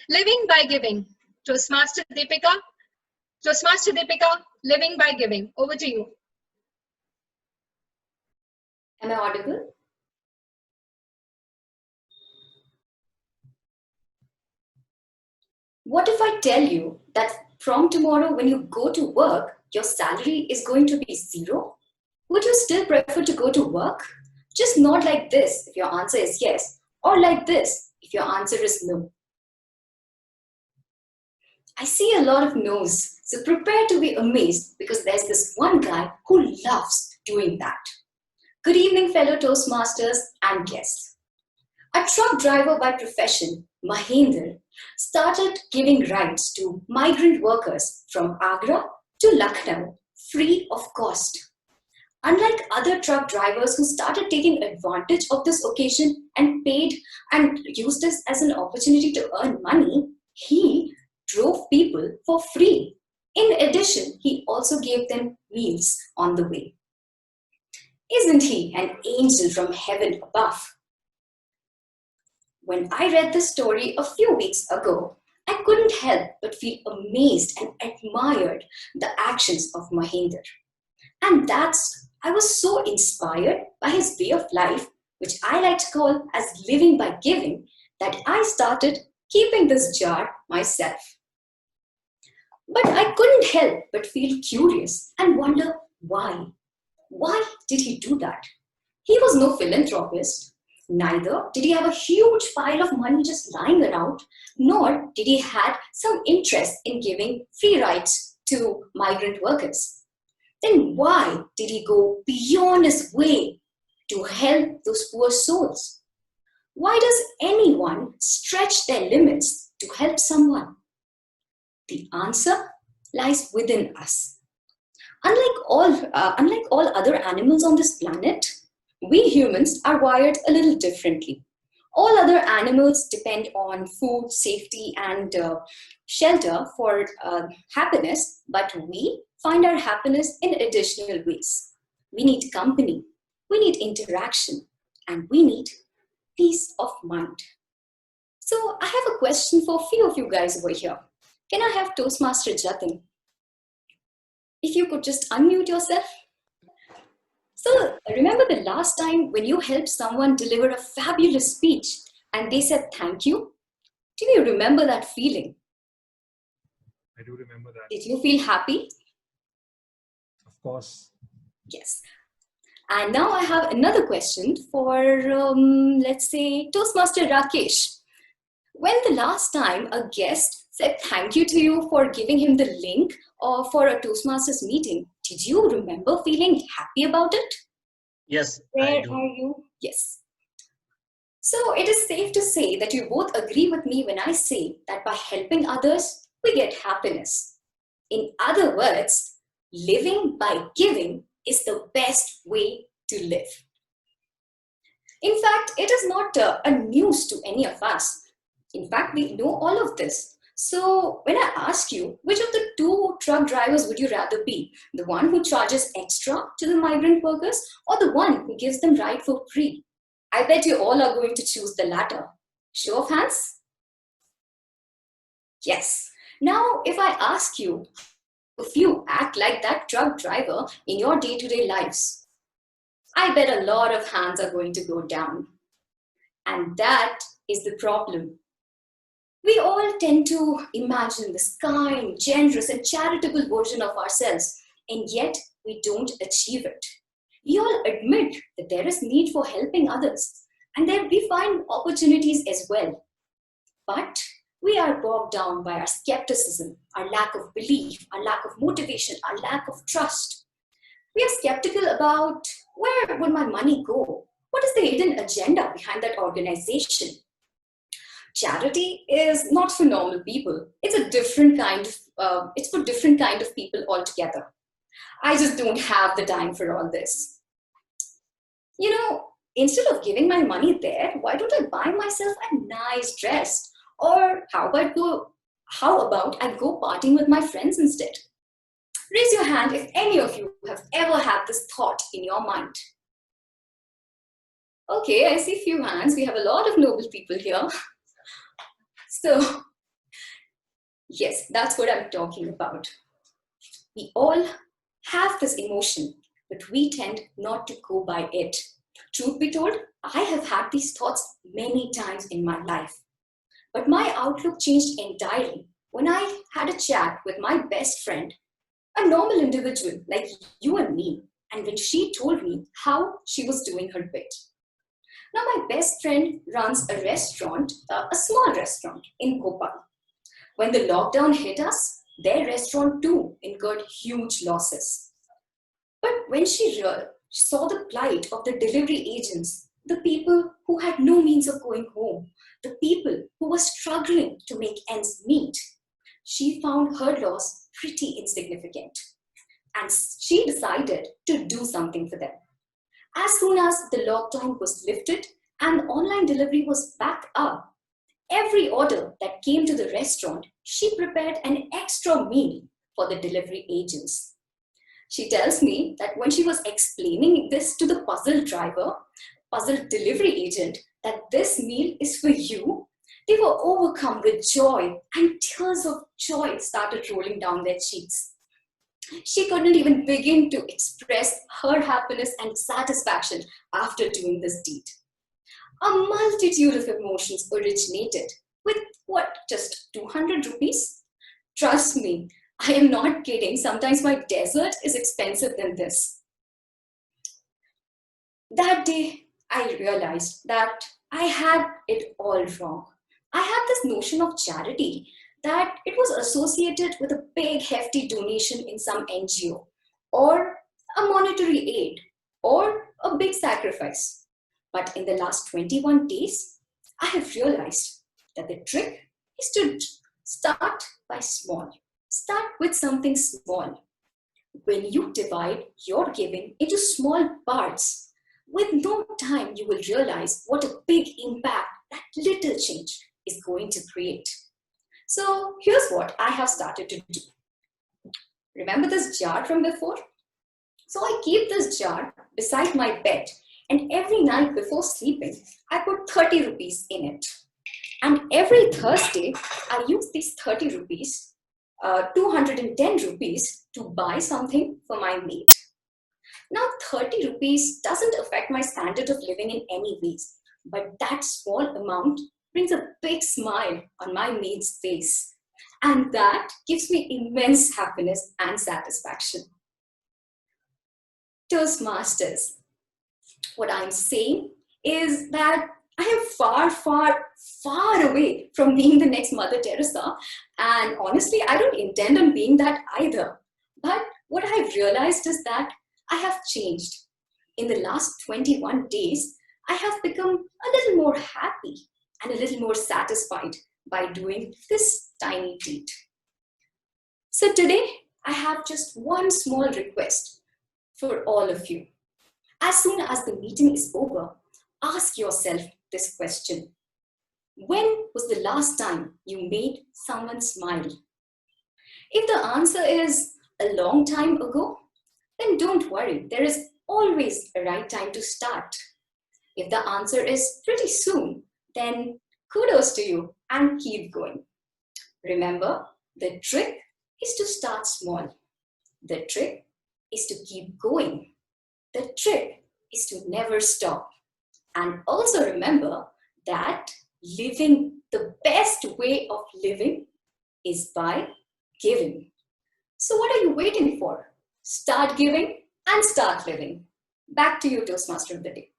Living by giving. Toastmaster Deepika, living by giving. Over to you. Am I audible? What if I tell you that from tomorrow when you go to work, your salary is going to be 0? Would you still prefer to go to work? Just not like this if your answer is yes, or like this if your answer is no. I see a lot of no's, so prepare to be amazed because there's this one guy who loves doing that. Good evening, fellow Toastmasters and guests. A truck driver by profession, Mahendra, started giving rides to migrant workers from Agra to Lucknow free of cost. Unlike other truck drivers who started taking advantage of this occasion and paid and used this as an opportunity to earn money, he drove people for free. In addition, he also gave them meals on the way. Isn't he an angel from heaven above? When I read this story a few weeks ago, I couldn't help but feel amazed and admired the actions of Mahendra. And I was so inspired by his way of life, which I like to call as living by giving, that I started keeping this jar myself. But I couldn't help but feel curious and wonder why. Why did he do that? He was no philanthropist. Neither did he have a huge pile of money just lying around, nor did he have some interest in giving free rides to migrant workers. Then why did he go beyond his way to help those poor souls? Why does anyone stretch their limits to help someone? The answer lies within us. Unlike all other animals on this planet, we humans are wired a little differently. All other animals depend on food, safety, and shelter for happiness, but we find our happiness in additional ways. We need company, we need interaction, and we need peace of mind. So I have a question for a few of you guys over here. Can I have Toastmaster Jatin? If you could just unmute yourself. So remember the last time when you helped someone deliver a fabulous speech and they said thank you? Do you remember that feeling? I do remember that. Did you feel happy? Of course. Yes. And now I have another question for, let's say, Toastmaster Rakesh. When the last time a guest said thank you to you for giving him the link or for a Toastmasters meeting, did you remember feeling happy about it? Yes, Where I do. are you? Yes. So it is safe to say that you both agree with me when I say that by helping others, we get happiness. In other words, living by giving is the best way to live. In fact, it is not a news to any of us. In fact, we know all of this. So when I ask you, which of the two truck drivers would you rather be? The one who charges extra to the migrant workers or the one who gives them ride for free? I bet you all are going to choose the latter. Show of hands? Yes. Now, if I ask you, if you act like that truck driver in your day-to-day lives, I bet a lot of hands are going to go down. And that is the problem. We all tend to imagine this kind, generous, and charitable version of ourselves, and yet we don't achieve it. We all admit that there is need for helping others, and that we find opportunities as well. But we are bogged down by our skepticism, our lack of belief, our lack of motivation, our lack of trust. We are skeptical about where would my money go? What is the hidden agenda behind that organization? Charity is not for normal people. It's a different kind of, it's for different kind of people altogether. I just don't have the time for all this. You know, instead of giving my money there, why don't I buy myself a nice dress? Or how about I go partying with my friends instead? Raise your hand if any of you have ever had this thought in your mind. Okay, I see a few hands. We have a lot of noble people here. So Yes, that's what I'm talking about. We all have this emotion, but we tend not to go by it. Truth be told, I have had these thoughts many times in my life. But my outlook changed entirely when I had a chat with my best friend, a normal individual like you and me, and when she told me how she was doing her bit. Now, my best friend runs a restaurant, a small restaurant in Bhopal. When the lockdown hit us, their restaurant too incurred huge losses. But when she saw the plight of the delivery agents, the people who had no means of going home, the people who were struggling to make ends meet, she found her loss pretty insignificant. And she decided to do something for them. As soon as the lockdown was lifted and online delivery was back up, every order that came to the restaurant, she prepared an extra meal for the delivery agents. She tells me that when she was explaining this to the puzzle delivery agent, that this meal is for you, they were overcome with joy and tears of joy started rolling down their cheeks. She couldn't even begin to express her happiness and satisfaction after doing this deed. A multitude of emotions originated with what, just 200 rupees? Trust me, I am not kidding. Sometimes my dessert is expensive than this. That day, I realized that I had it all wrong. I had this notion of charity that it was associated with a big hefty donation in some NGO or a monetary aid or a big sacrifice. But in the last 21 days, I have realized that the trick is to start by small. Start with something small. When you divide your giving into small parts, with no time you will realize what a big impact that little change is going to create. So here's what I have started to do. Remember this jar from before? So I keep this jar beside my bed, and every night before sleeping, I put 30 rupees in it. And every Thursday, I use these 30 rupees, 210 rupees to buy something for my mate. Now, 30 rupees doesn't affect my standard of living in any ways, but that small amount brings a big smile on my mate's face. And that gives me immense happiness and satisfaction. Toastmasters. What I'm saying is that I am far, far, far away from being the next Mother Teresa. And honestly, I don't intend on being that either. But what I've realized is that I have changed. In the last 21 days, I have become a little more happy and a little more satisfied by doing this tiny deed. So today, I have just one small request for all of you. As soon as the meeting is over, ask yourself this question. When was the last time you made someone smile? If the answer is a long time ago, then don't worry, there is always a right time to start. If the answer is pretty soon, then kudos to you and keep going. Remember, the trick is to start small. The trick is to keep going. The trick is to never stop. And also remember that living, the best way of living is by giving. So what are you waiting for? Start giving and start living. Back to you, Toastmaster of the Day.